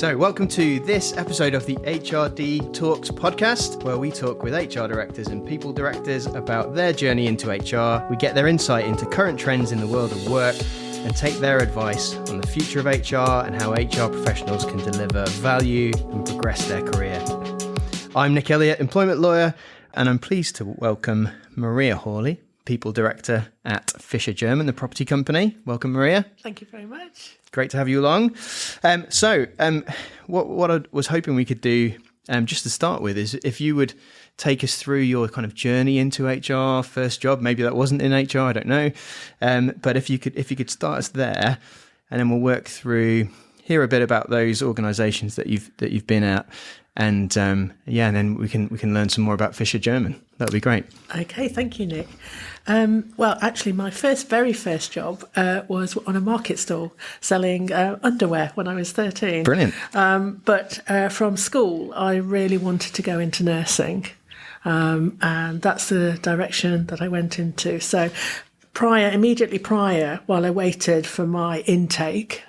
So welcome to this episode of the HRD Talks podcast, where we talk with HR directors and people directors about their journey into HR. We get their insight into current trends in the world of work and take their advice on the future of HR and how HR professionals can deliver value and progress their career. I'm Nic Elliott, employment lawyer, and I'm pleased to welcome Maria Hawley, people director at Fisher German, the property company. Welcome, Maria. Thank you very much. Great to have you along. What I was hoping we could do, just to start with, is if you would take us through your kind of journey into HR, first job. Maybe that wasn't in HR, I don't know. But if you could start us there, and then we'll work through, hear a bit about those organisations that you've been at, and and then we can learn some more about Fisher German. That'd be great. Okay, thank you, Nick. Well, actually, my very first job was on a market stall selling underwear when I was 13. Brilliant. But from school, I really wanted to go into nursing, and that's the direction that I went into. So immediately prior, while I waited for my intake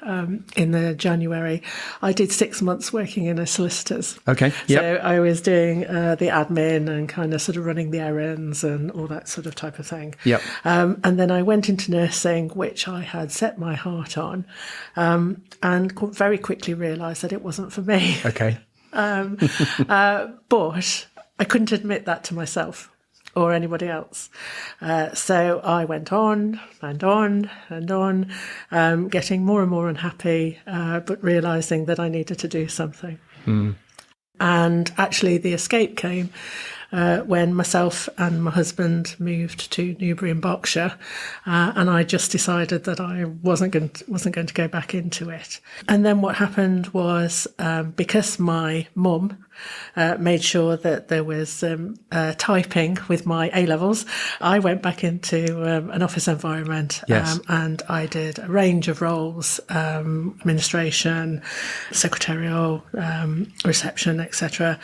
in the January, I did 6 months working in a solicitor's. Okay. Yep. So I was doing the admin and kind of sort of running the errands and all that sort of type of thing. Yep. And then I went into nursing, which I had set my heart on, and very quickly realised that it wasn't for me. Okay. But I couldn't admit that to myself or anybody else. So I went on and on and on, getting more and more unhappy, but realising that I needed to do something. Mm. And actually the escape came when myself and my husband moved to Newbury in Berkshire, and I just decided that I wasn't going to go back into it. And then what happened was, because my mum made sure that there was typing with my A-levels, I went back into an office environment. Yes. And I did a range of roles, administration, secretarial, reception, etc.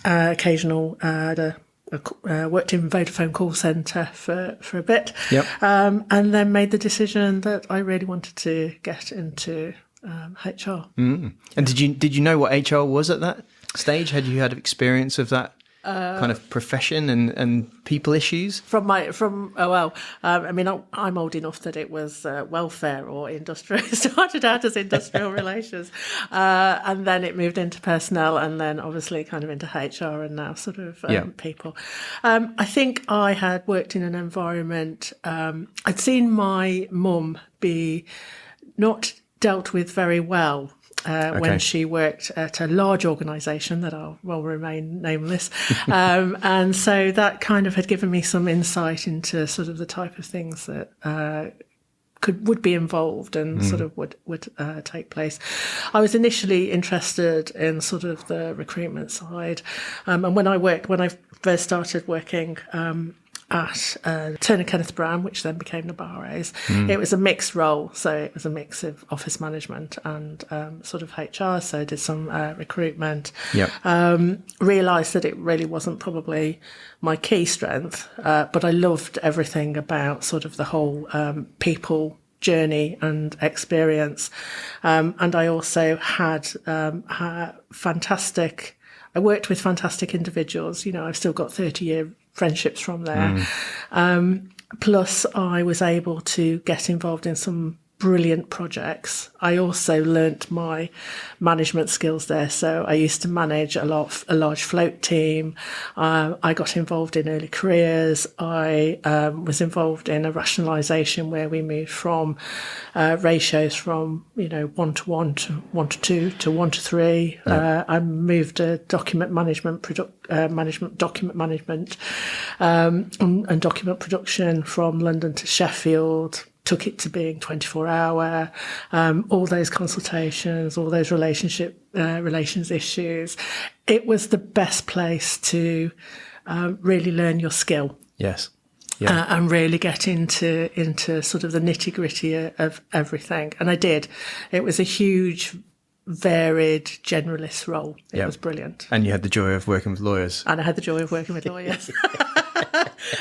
Occasional, worked in Vodafone call centre for a bit. Yep. And then made the decision that I really wanted to get into HR. Mm. And did you know what HR was at that stage? Had you had experience of that kind of profession and people issues? I'm old enough that it was welfare or industrial. It started out as industrial relations, and then it moved into personnel, and then obviously kind of into HR, and now sort of people. I think I had worked in an environment. I'd seen my mum be not dealt with very well when she worked at a large organisation that will remain nameless. And so that kind of had given me some insight into sort of the type of things that would be involved and sort of would take place. I was initially interested in sort of the recruitment side. And when I first started working at Turner Kenneth Brown, which then became Nabarros. It was a mixed role, so it was a mix of office management and sort of HR, so I did some recruitment. Yep. Realised that it really wasn't probably my key strength, but I loved everything about sort of the whole people journey and experience. And I also had fantastic... I worked with fantastic individuals. You know, I've still got 30-year friendships from there. Plus, I was able to get involved in some brilliant projects. I also learnt my management skills there. So I used to manage a large float team. I got involved in early careers. I was involved in a rationalisation where we moved from ratios from 1 to 1 to 1 to 2 to 1 to 3. I moved to document management, document management, and document production from London to Sheffield. Took it to being 24-hour, all those consultations, all those relations issues. It was the best place to really learn your skill. Yes. Yeah. And really get into sort of the nitty-gritty of everything. And I did. It was a huge, varied, generalist role. It was brilliant. And you had the joy of working with lawyers. And I had the joy of working with lawyers.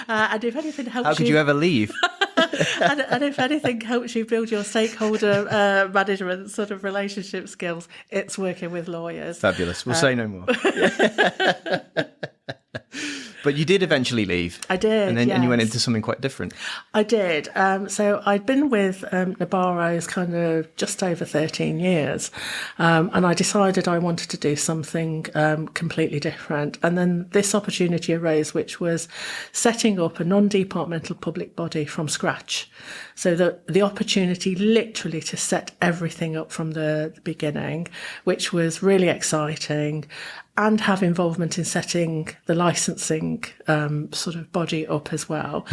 And if anything helps How could you ever leave? and if anything helps you build your stakeholder management sort of relationship skills, it's working with lawyers. Fabulous. We'll say no more. But you did eventually leave. I did, and then yes. and you went into something quite different. I did. So I'd been with Nabarros kind of just over 13 years, and I decided I wanted to do something completely different. And then this opportunity arose, which was setting up a non-departmental public body from scratch. So the opportunity literally to set everything up from the beginning, which was really exciting, and have involvement in setting the licensing sort of body up as well.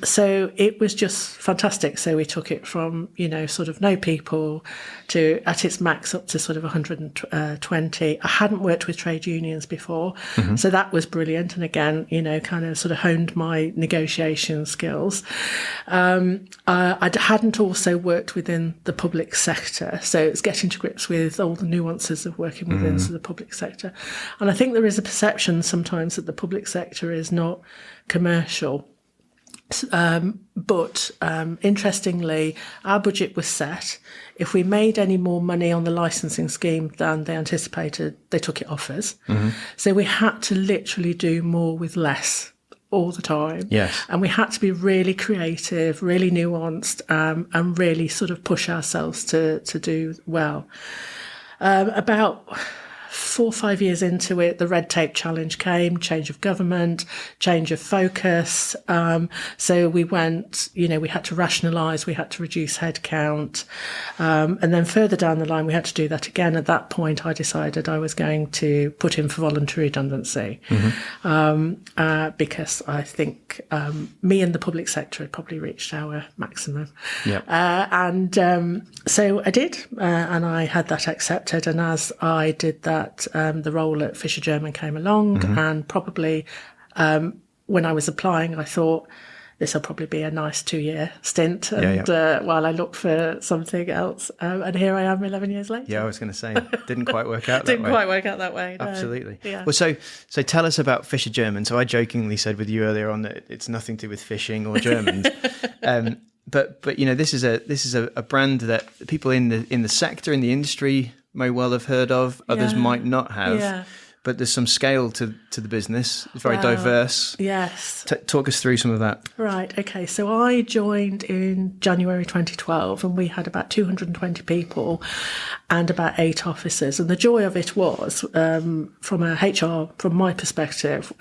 So it was just fantastic. So we took it from, sort of no people to at its max up to sort of 120. I hadn't worked with trade unions before, so that was brilliant. And again, kind of sort of honed my negotiation skills. I hadn't also worked within the public sector, so it's getting to grips with all the nuances of working within the public sector. And I think there is a perception sometimes that the public sector is not commercial. But interestingly, our budget was set. If we made any more money on the licensing scheme than they anticipated, they took it off us. So we had to literally do more with less all the time. Yes. And we had to be really creative, really nuanced, and really sort of push ourselves to do well. About 4 or 5 years into it, the red tape challenge came, change of government, change of focus. So we went, we had to rationalise, we had to reduce headcount. And then further down the line, we had to do that again. At that point, I decided I was going to put in for voluntary redundancy because I think me and the public sector had probably reached our maximum. Yep. So I did, and I had that accepted. And as I did that, the role at Fisher German came along, and probably when I was applying, I thought this will probably be a nice 2-year stint. And while I looked for something else, and here I am 11 years later. Yeah, I was going to say, didn't quite work out that way. Didn't quite work out that way. No. Absolutely. Yeah. Well, so tell us about Fisher German. So I jokingly said with you earlier on that it's nothing to do with fishing or Germans. But this is a brand that people in the sector, in the industry, may well have heard of, others might not have. Yeah. But there's some scale to the business. It's very diverse. Yes. Talk us through some of that. Right. Okay. So I joined in January 2012, and we had about 220 people and about 8 officers. And the joy of it was, from my perspective,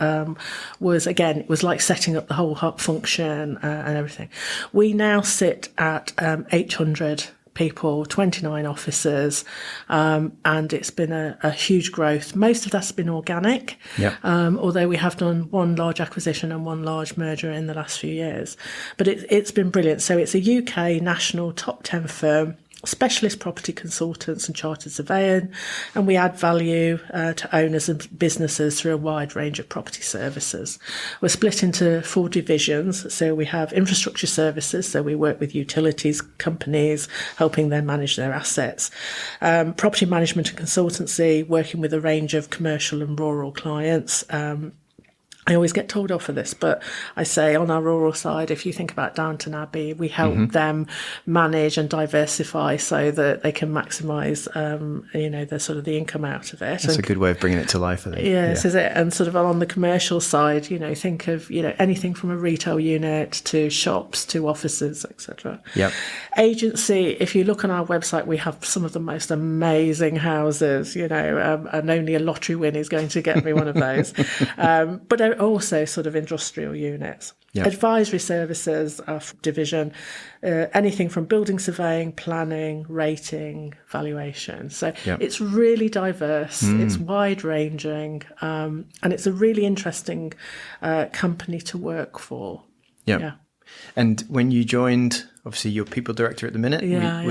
was, again, it was like setting up the whole hub function and everything. We now sit at 800 people, 29 officers, and it's been a huge growth. Most of that's been organic, although we have done one large acquisition and one large merger in the last few years. But it's been brilliant. So it's a UK national top 10 firm, specialist property consultants and chartered surveying, and we add value to owners and businesses through a wide range of property services. We're split into 4 divisions. So we have infrastructure services, so we work with utilities companies, helping them manage their assets. Property management and consultancy, working with a range of commercial and rural clients. I always get told off for this, but I say on our rural side, if you think about Downton Abbey, we help them manage and diversify so that they can maximise, the sort of the income out of it. That's a good way of bringing it to life, I think. Yes, is it? And sort of on the commercial side, think of, anything from a retail unit to shops to offices, etc. Yep. Agency, if you look on our website, we have some of the most amazing houses, and only a lottery win is going to get me one of those. But also sort of industrial units. Yep. Advisory services division, anything from building surveying, planning, rating, valuation. So it's really diverse, it's wide ranging, and it's a really interesting company to work for. Yep. Yeah. And when you joined, obviously you're people director at the minute.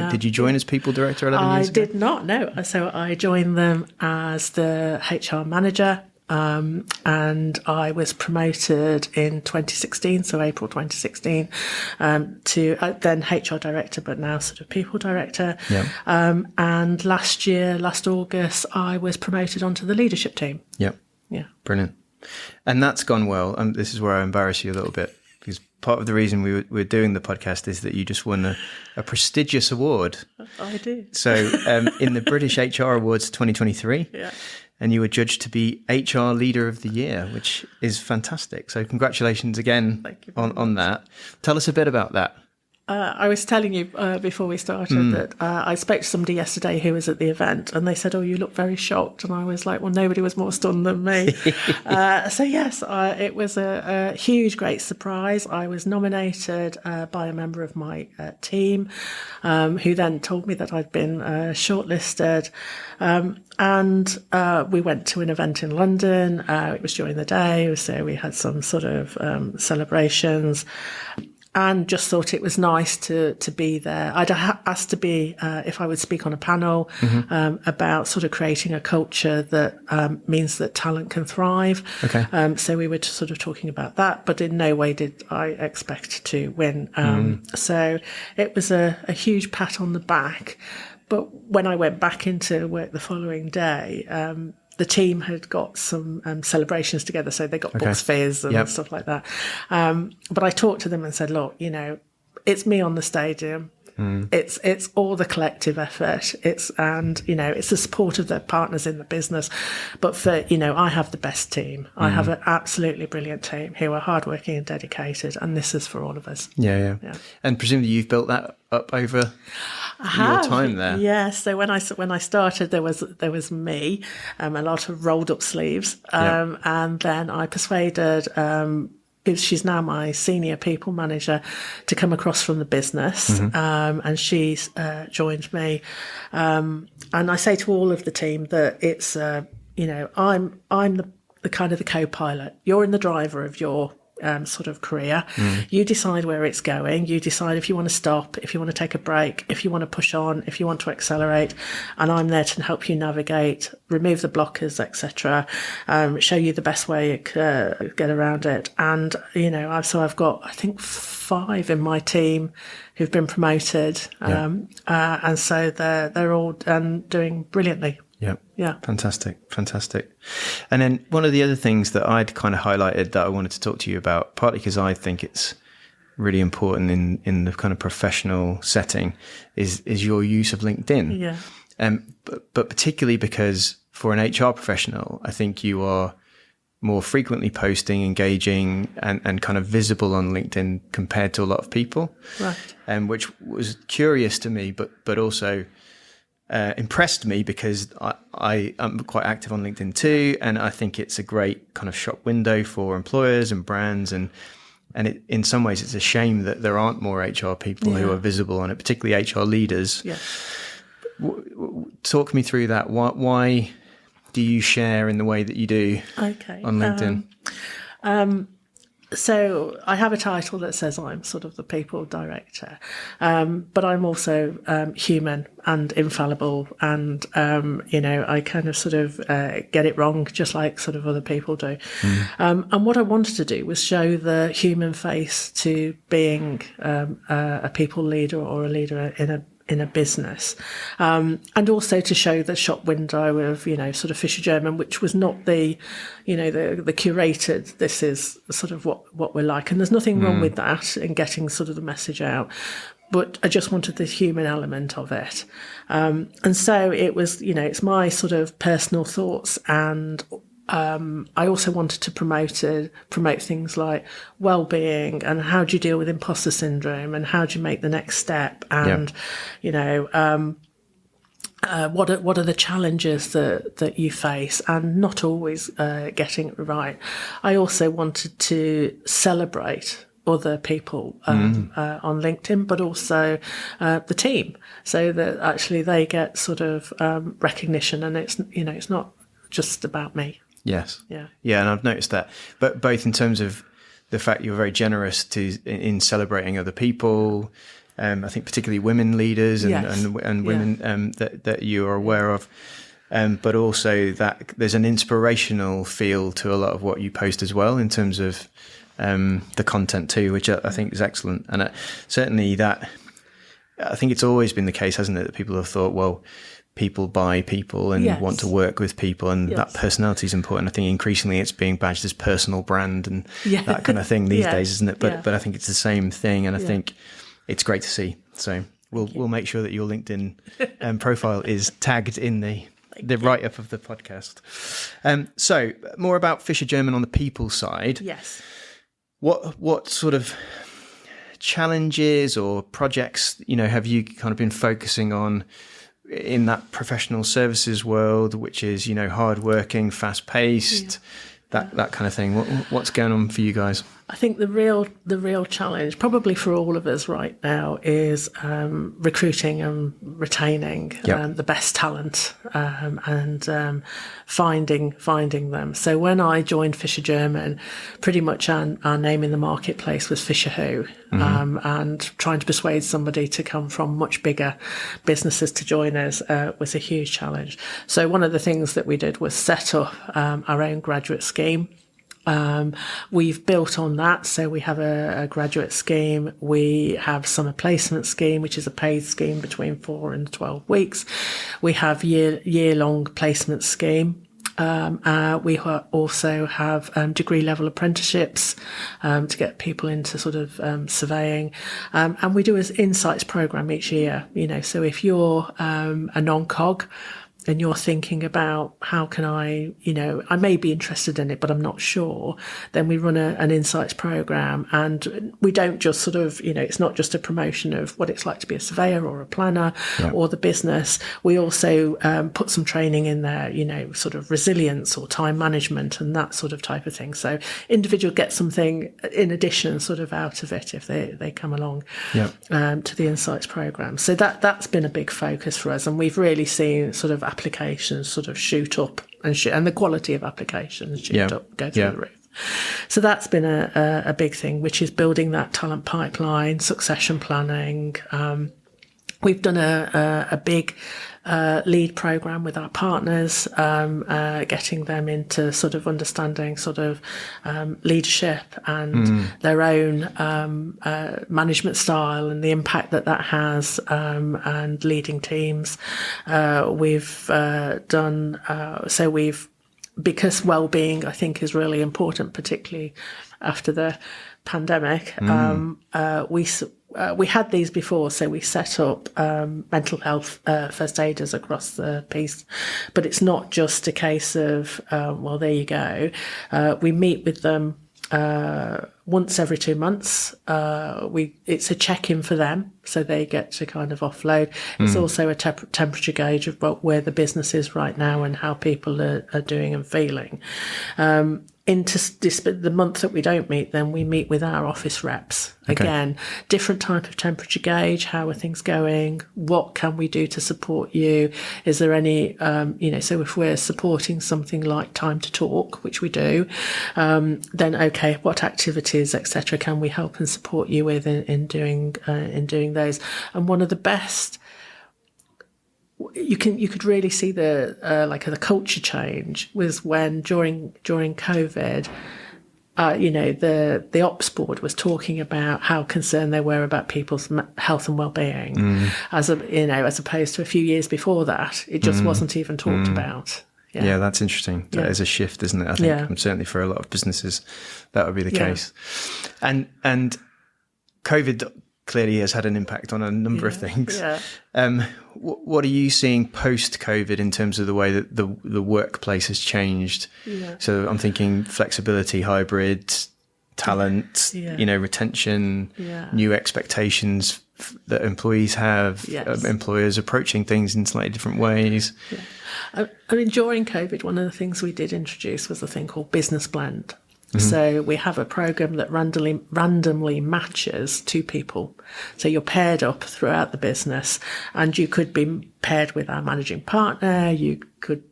Did you join as people director 11 years ago? I did not, no. So I joined them as the HR manager. And I was promoted in 2016, so April 2016, to then HR director, but now sort of people director. Yeah. And last August, I was promoted onto the leadership team. Yep. Yeah. Brilliant. And that's gone well. This is where I embarrass you a little bit, because part of the reason we're doing the podcast is that you just won a prestigious award. I do. So in the British HR Awards 2023, and you were judged to be HR Leader of the Year, which is fantastic. So congratulations again on that. Tell us a bit about that. I was telling you before we started that I spoke to somebody yesterday who was at the event, and they said, "Oh, you look very shocked." And I was like, "Well, nobody was more stunned than me." So yes, it was a huge, great surprise. I was nominated by a member of my team, who then told me that I'd been shortlisted. And we went to an event in London. It was during the day, so we had some sort of celebrations. And just thought it was nice to be there. I'd asked to be, if I would speak on a panel about sort of creating a culture that means that talent can thrive. Okay. So we were sort of talking about that, but in no way did I expect to win. So it was a huge pat on the back. But when I went back into work the following day, the team had got some celebrations together, so they got books fairs and stuff like that. But I talked to them and said, "Look, it's me on the stadium. It's all the collective effort. It's the support of the partners in the business. But I have the best team. I have an absolutely brilliant team who are hardworking and dedicated, and this is for all of us." Yeah. And presumably you've built that up over your time there. Yeah. So when I started, there was me, a lot of rolled up sleeves, and then I persuaded. She's now my senior people manager to come across from the business, and she's joined me. And I say to all of the team that it's, I'm the kind of the co-pilot. You're in the driver of your sort of career. You decide where it's going. You decide if you want to stop, if you want to take a break, if you want to push on, if you want to accelerate. And I'm there to help you navigate, remove the blockers, etc. Show you the best way you get around it. And I've got I think 5 in my team who've been promoted, and so they're all doing brilliantly. Yeah. Fantastic. And then one of the other things that I'd kind of highlighted that I wanted to talk to you about, partly because I think it's really important in the kind of professional setting, is your use of LinkedIn. Yeah. But particularly because for an HR professional, I think you are more frequently posting, engaging, and kind of visible on LinkedIn compared to a lot of people. Right. Which was curious to me, but also impressed me because I'm quite active on LinkedIn too, and I think it's a great kind of shop window for employers and brands, and it, in some ways it's a shame that there aren't more HR people who are visible on it, particularly HR leaders. Yeah. Talk me through that. Why do you share in the way that you do on LinkedIn? So I have a title that says I'm sort of the people director, but I'm also human and infallible, and I kind of sort of get it wrong, just like sort of other people do. And what I wanted to do was show the human face to being a people leader or a leader in a business, and also to show the shop window of sort of Fisher German, which was not the curated. This is sort of what we're like, and there's nothing wrong with that in getting sort of the message out. But I just wanted the human element of it, and so it was. It's my sort of personal thoughts, and I also wanted to promote things like well-being and how do you deal with imposter syndrome and how do you make the next step, and what are the challenges that you face, and not always getting it right. I also wanted to celebrate other people on LinkedIn, but also the team, so that actually they get sort of recognition, and it's not just about me. Yes. Yeah. And I've noticed that, but both in terms of the fact you're very generous in celebrating other people, I think particularly women leaders and women that you are aware of, but also that there's an inspirational feel to a lot of what you post as well in terms of the content too, which I think is excellent. And certainly that, I think it's always been the case, hasn't it, that people have thought, well, people by people and want to work with people, and that personality is important. I think increasingly it's being badged as personal brand and that kind of thing these days, isn't it? But I think it's the same thing, and I think it's great to see. So we'll make sure that your LinkedIn profile is tagged in the write-up of the podcast. So more about Fisher German on the people side. Yes. What sort of challenges or projects, have you kind of been focusing on in that professional services world, which is, hardworking, fast-paced, that kind of thing? What's going on for you guys? I think the real challenge, probably for all of us right now, is recruiting and retaining the best talent and finding them. So when I joined Fisher German, pretty much our name in the marketplace was Fisher Who, and trying to persuade somebody to come from much bigger businesses to join us was a huge challenge. So one of the things that we did was set up our own graduate scheme. We've built on that, so we have a graduate scheme, we have summer placement scheme, which is a paid scheme between 4 and 12 weeks. We have year-long placement scheme. We also have degree level apprenticeships to get people into sort of surveying, and we do an insights program each year. So if you're a non-cog and you're thinking about how can I may be interested in it, but I'm not sure, then we run an insights program, and we don't just sort of, it's not just a promotion of what it's like to be a surveyor or a planner or the business. We also put some training in there, sort of resilience or time management and that sort of type of thing. So individual get something in addition sort of out of it if they come along to the insights program. So that's been a big focus for us, and we've really seen sort of applications sort of shoot up and the quality of applications shoot up, go through the roof. So that's been a big thing, which is building that talent pipeline, succession planning. We've done a big lead program with our partners, getting them into sort of understanding sort of leadership and their own management style and the impact that has, and leading teams. We've done because well-being, I think, is really important, particularly after the pandemic. We had these before, so we set up mental health first aiders across the piece. But it's not just a case of, well, there you go. We meet with them once every 2 months. It's a check-in for them, so they get to kind of offload. It's also a temperature gauge of where the business is right now and how people are doing and feeling. Into the month that we don't meet them, we meet with our office reps. Again, different type of temperature gauge. How are things going? What can we do to support you? Is there any, so if we're supporting something like time to talk, which we do, then what activities, etc., can we help and support you with in doing those? And one of the best, you could really see the culture change was when during COVID, the ops board was talking about how concerned they were about people's health and well-being, as opposed to a few years before that, it just wasn't even talked about. Yeah, that's interesting. That is a shift, isn't it? I think certainly for a lot of businesses, that would be the case. And COVID clearly has had an impact on a number of things. What are you seeing post-COVID in terms of the way that the workplace has changed? So I'm thinking flexibility, hybrid, talent, retention, new expectations that employees have, employers approaching things in slightly different ways. I mean, during COVID, one of the things we did introduce was a thing called Business Blend. So we have a program that randomly matches two people. So you're paired up throughout the business, and you could be paired with our managing partner. You could,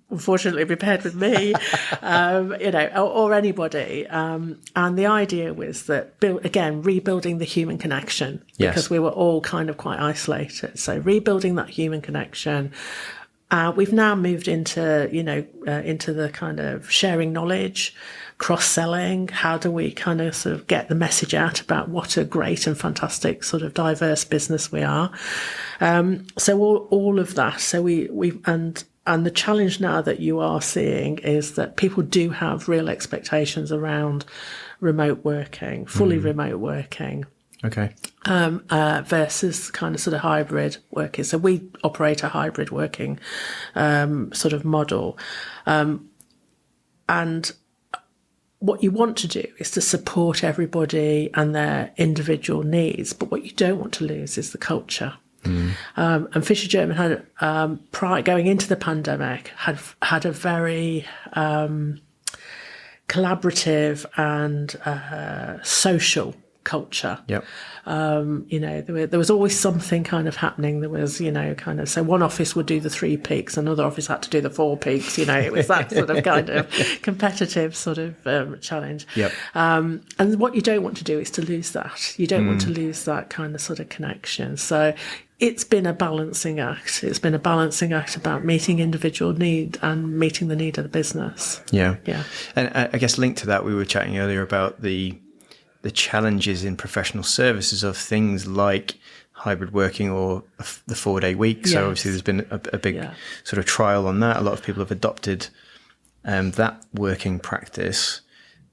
unfortunately, be paired with me, or anybody. And the idea was that, rebuilding the human connection, because we were all kind of quite isolated. So rebuilding that human connection. We've now moved into, into the kind of sharing knowledge, cross-selling. How do we kind of sort of get the message out about what a great and fantastic sort of diverse business we are? So all of that. So and the challenge now that you are seeing is that people do have real expectations around remote working, fully remote working. Okay. Versus kind of sort of hybrid working. So we operate a hybrid working sort of model. And what you want to do is to support everybody and their individual needs. But what you don't want to lose is the culture. And Fisher German had, going into the pandemic, had a very collaborative and social culture. Yep. There was always something kind of happening. There was, so one office would do the 3 peaks, another office had to do the 4 peaks. It was that sort of kind of competitive sort of challenge. Yep. And what you don't want to do is to lose that. You don't want to lose that kind of sort of connection. So it's been a balancing act. It's been a balancing act about meeting individual need and meeting the need of the business. Yeah. Yeah. And I guess linked to that, we were chatting earlier about the challenges in professional services of things like hybrid working or the 4-day week. Yes. So obviously there's been a big sort of trial on that. A lot of people have adopted that working practice.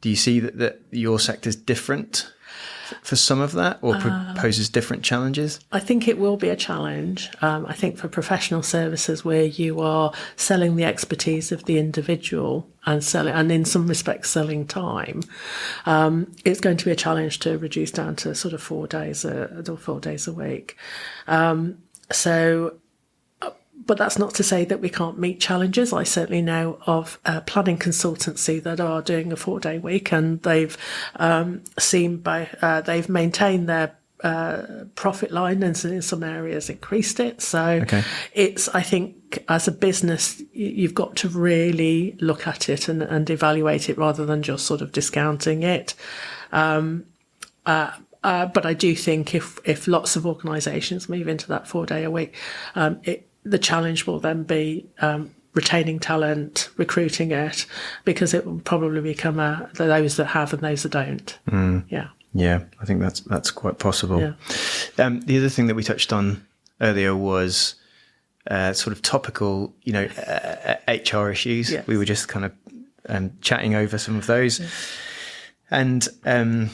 Do you see that your sector is different for some of that, or poses different challenges? I think it will be a challenge. I think for professional services where you are selling the expertise of the individual and in some respects selling time, it's going to be a challenge to reduce down to sort of 4 days a week. But that's not to say that we can't meet challenges. I certainly know of a planning consultancy that are doing a 4-day week, and they've they've maintained their profit line and in some areas increased it. So I think as a business, you've got to really look at it and evaluate it rather than just sort of discounting it. But I do think if lots of organisations move into that 4-day a week, the challenge will then be retaining talent, recruiting it, because it will probably become those that have and those that don't. Yeah, I think that's quite possible. Yeah. The other thing that we touched on earlier was sort of topical, HR issues. Yes. We were just kind of chatting over some of those. Yes. And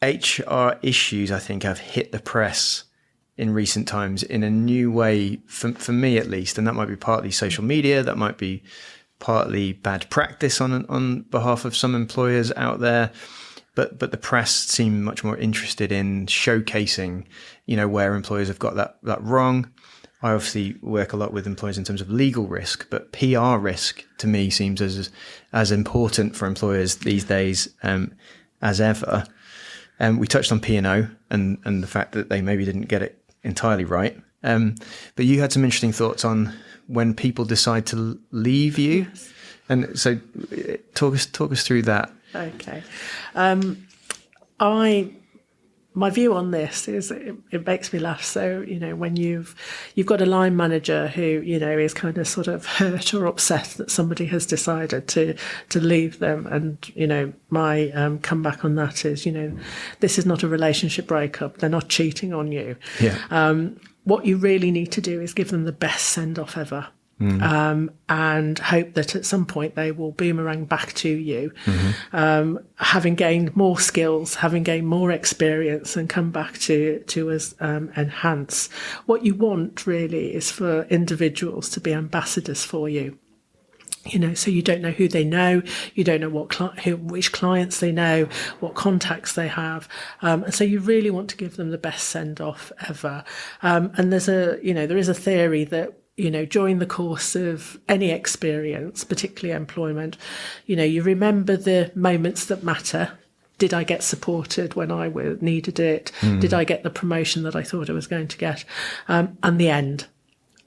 HR issues, I think, have hit the press in recent times in a new way, for me at least, and that might be partly social media, that might be partly bad practice on behalf of some employers out there, but the press seem much more interested in showcasing, where employers have got that wrong. I obviously work a lot with employers in terms of legal risk, but PR risk to me seems as important for employers these days as ever. We touched on P&O and the fact that they maybe didn't get it entirely right. But you had some interesting thoughts on when people decide to leave you. Yes. And so talk us through that. Okay. My view on this is it makes me laugh. So, when you've got a line manager who, is kind of sort of hurt or upset that somebody has decided to leave them. And, my comeback on that is, this is not a relationship breakup. They're not cheating on you. Yeah. What you really need to do is give them the best send-off ever. And hope that at some point they will boomerang back to you, having gained more skills, having gained more experience, and come back to us enhance. What you want really is for individuals to be ambassadors for you. So you don't know who they know, you don't know which clients they know, what contacts they have, and so you really want to give them the best send off ever. And there is a theory that, during the course of any experience, particularly employment, you remember the moments that matter. Did I get supported when I needed it? Did I get the promotion that I thought I was going to get? And the end.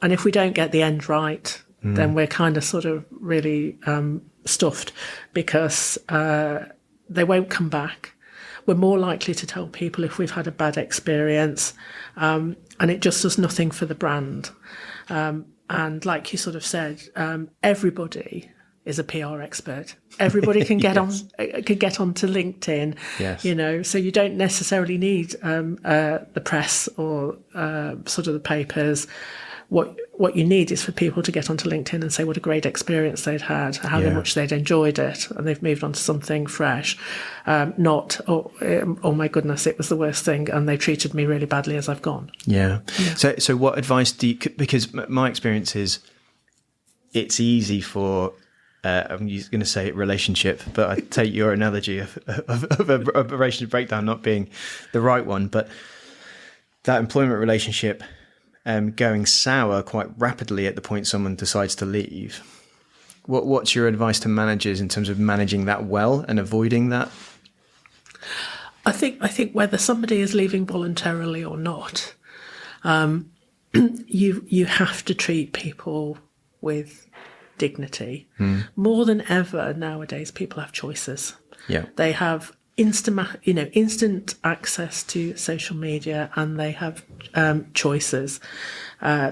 And if we don't get the end right, then we're kind of sort of really stuffed, because they won't come back. We're more likely to tell people if we've had a bad experience, and it just does nothing for the brand. and like you sort of said, everybody is a PR expert. Everybody can get onto LinkedIn. Yes. So you don't necessarily need the press or sort of the papers. What you need is for people to get onto LinkedIn and say what a great experience they'd had, how much they'd enjoyed it, and they've moved on to something fresh. Not, oh my goodness, it was the worst thing, and they treated me really badly as I've gone. Yeah. So what advice do you? Because my experience is, it's easy for. I'm going to say relationship, but I take your analogy of a relationship breakdown not being the right one, but that employment relationship going sour quite rapidly at the point someone decides to leave. What's your advice to managers in terms of managing that well and avoiding that? I think whether somebody is leaving voluntarily or not, you have to treat people with dignity. More than ever nowadays, people have choices. Yeah, they have instant access to social media, and they have choices.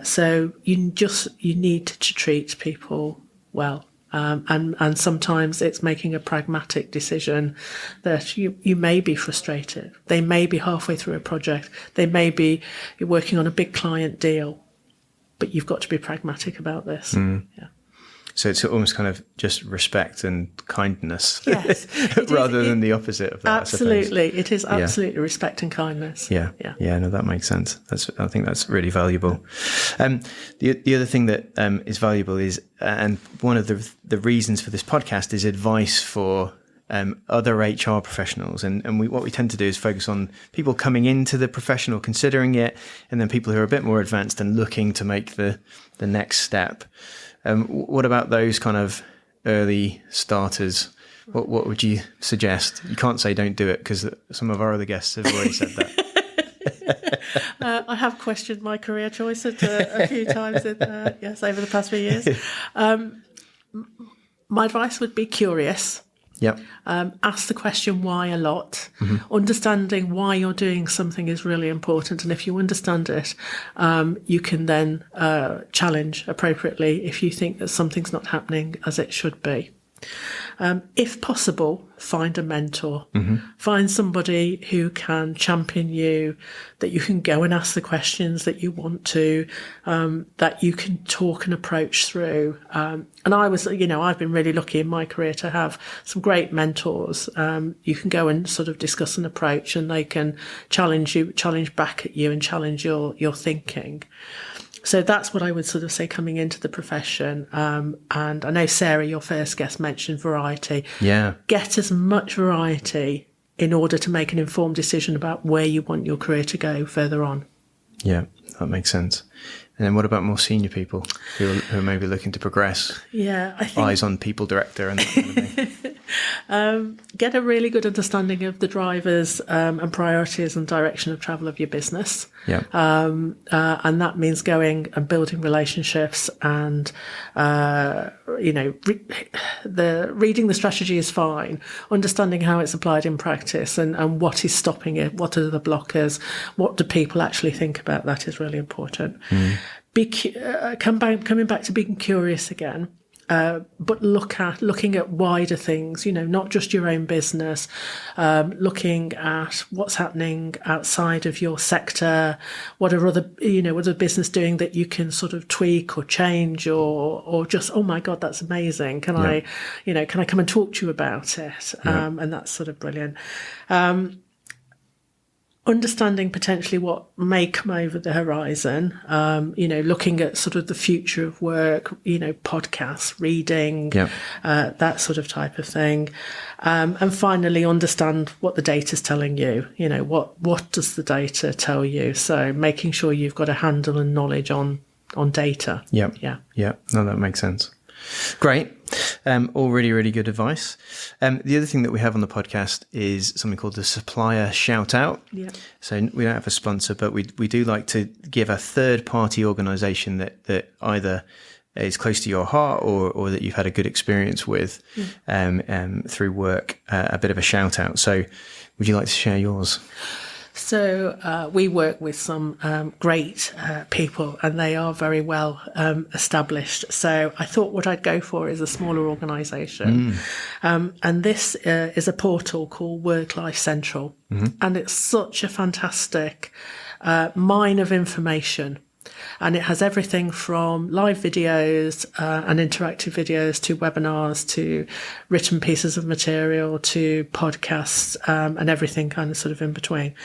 So you need to treat people well. And sometimes it's making a pragmatic decision that you may be frustrated. They may be halfway through a project. They may be working on a big client deal, but you've got to be pragmatic about this. Yeah. So it's almost kind of just respect and kindness, yes, rather than the opposite of that. Absolutely, it is absolutely respect and kindness. Yeah. No, that makes sense. I think that's really valuable. The other thing that is valuable is, and one of the reasons for this podcast is advice for other HR professionals, and what we tend to do is focus on people coming into the profession or considering it, and then people who are a bit more advanced and looking to make the next step. What about those kind of early starters? What would you suggest? You can't say don't do it, because some of our other guests have already said that. I have questioned my career choice a few times over the past few years. My advice would be curious. Yep. Ask the question why a lot. Understanding why you're doing something is really important. And if you understand it, you can then challenge appropriately if you think that something's not happening as it should be. If possible, find a mentor. Find somebody who can champion you, that you can go and ask the questions that you want to, that you can talk and approach through. And I've been really lucky in my career to have some great mentors. You can go and sort of discuss an approach, and they can challenge back at you and challenge your thinking. So that's what I would sort of say coming into the profession. And I know, Sarah, your first guest, mentioned variety. Yeah. Get as much variety in order to make an informed decision about where you want your career to go further on. Yeah, that makes sense. And then what about more senior people who are maybe looking to progress? Yeah, I think eyes on people director and that kind of thing. Get a really good understanding of the drivers and priorities and direction of travel of your business. Yeah. And that means going and building relationships, and reading the strategy is fine. Understanding how it's applied in practice and what is stopping it, what are the blockers, what do people actually think about that is really important. Coming back to being curious again. But looking at wider things, not just your own business, looking at what's happening outside of your sector. What are other business doing that you can sort of tweak or change, or just, oh my God, that's amazing. Can I come and talk to you about it? And that's sort of brilliant. Understanding potentially what may come over the horizon, looking at sort of the future of work, podcasts, reading, that sort of type of thing. And finally, understand what the data's telling you. What does the data tell you? So making sure you've got a handle and knowledge on data. Yeah. No, that makes sense. Great. All really, really good advice. The other thing that we have on the podcast is something called the supplier shout out. Yeah. So we don't have a sponsor, but we do like to give a third party organisation that either is close to your heart or that you've had a good experience with through work, a bit of a shout out. So would you like to share yours? So we work with some great people, and they are very well established. So I thought what I'd go for is a smaller organisation. And this is a portal called Work Life Central. And it's such a fantastic mine of information. And it has everything from live videos and interactive videos to webinars to written pieces of material to podcasts and everything kind of sort of in between.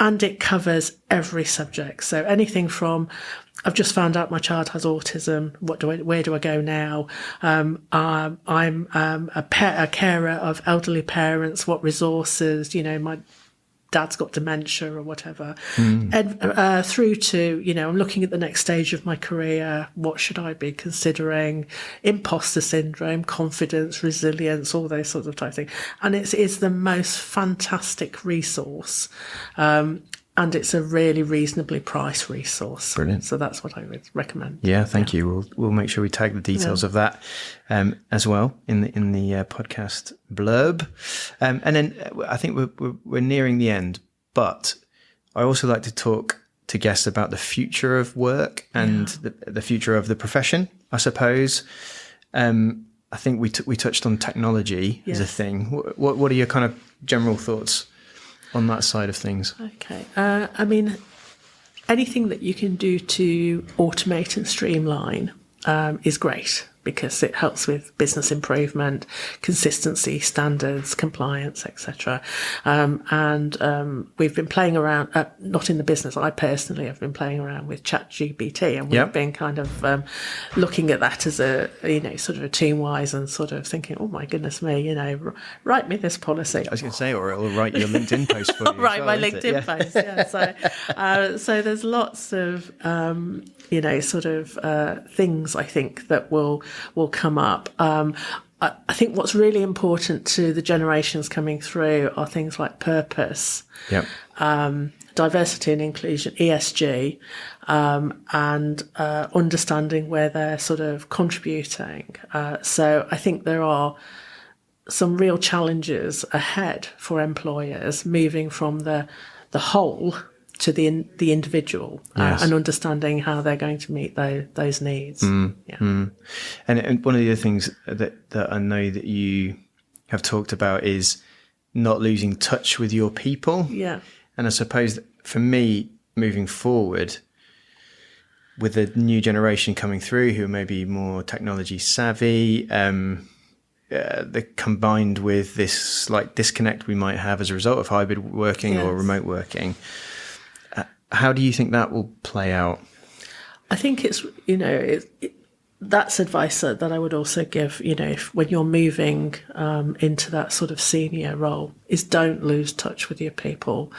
And it covers every subject. So anything from, I've just found out my child has autism. Where do I go now? I'm a carer of elderly parents. What resources? My dad's got dementia or whatever, and through to, I'm looking at the next stage of my career. What should I be considering? Imposter syndrome, confidence, resilience, all those sorts of type things. And it's the most fantastic resource. And it's a really reasonably priced resource. Brilliant. So that's what I would recommend. Yeah, thank you. We'll make sure we tag the details of that as well in the podcast blurb. And then I think we're nearing the end, but I also like to talk to guests about the future of work and the future of the profession, I suppose. I think we touched on technology as a thing. What are your kind of general thoughts on that side of things? Okay. Anything that you can do to automate and streamline is great, because it helps with business improvement, consistency, standards, compliance, etc. And we've been playing around, not in the business, I personally have been playing around with ChatGPT, and we've been kind of looking at that as a, sort of a team-wise, and sort of thinking, oh my goodness me, write me this policy. I was going to say, or it'll write your LinkedIn post for you. Write my LinkedIn post, yeah. So there's lots of, things I think that will come up. I think what's really important to the generations coming through are things like purpose, diversity and inclusion, ESG, and understanding where they're sort of contributing. So I think there are some real challenges ahead for employers, moving from the whole to the individual, and understanding how they're going to meet those needs. And one of the other things that I know that you have talked about is not losing touch with your people. Yeah. And I suppose that for me, moving forward, with the new generation coming through who may be more technology savvy, the combined with this slight disconnect we might have as a result of hybrid working or remote working, how do you think that will play out? I think it's, that's advice that I would also give, when you're moving into that sort of senior role, is don't lose touch with your people.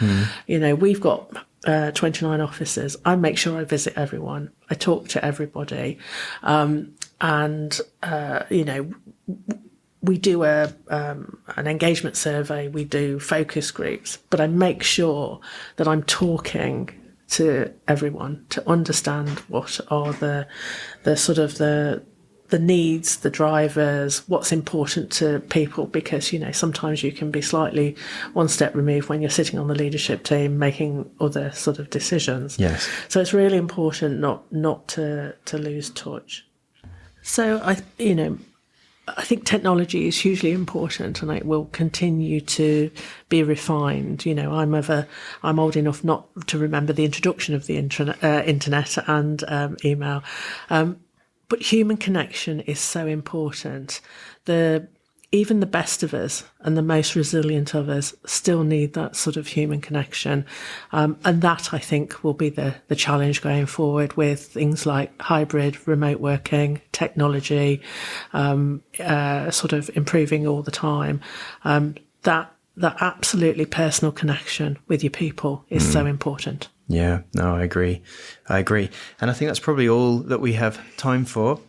We've got 29 offices. I make sure I visit everyone. I talk to everybody. We do an engagement survey, we do focus groups, but I make sure that I'm talking to everyone to understand what are the sort of the needs, the drivers, what's important to people, because, sometimes you can be slightly one step removed when you're sitting on the leadership team making other sort of decisions. Yes. So it's really important not to lose touch. So I think technology is hugely important, and it will continue to be refined. I'm old enough not to remember the introduction of the internet and email, but human connection is so important. Even the best of us and the most resilient of us still need that sort of human connection. And that, I think, will be the challenge going forward with things like hybrid, remote working, technology, sort of improving all the time. That absolutely personal connection with your people is so important. Yeah, no, I agree. And I think that's probably all that we have time for.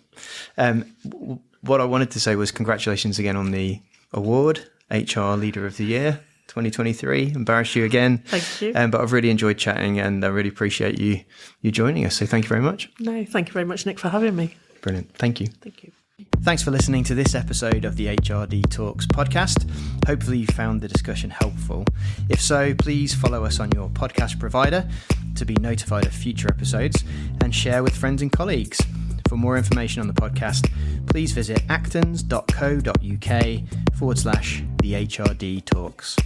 What I wanted to say was congratulations again on the award, HR Leader of the Year 2023. Embarrassed you again. Thank you. But I've really enjoyed chatting, and I really appreciate you joining us. So thank you very much. No, thank you very much, Nick, for having me. Brilliant. Thank you. Thank you. Thanks for listening to this episode of the HRD Talks podcast. Hopefully you found the discussion helpful. If so, please follow us on your podcast provider to be notified of future episodes and share with friends and colleagues. For more information on the podcast, please visit actons.co.uk/the HRD Talks.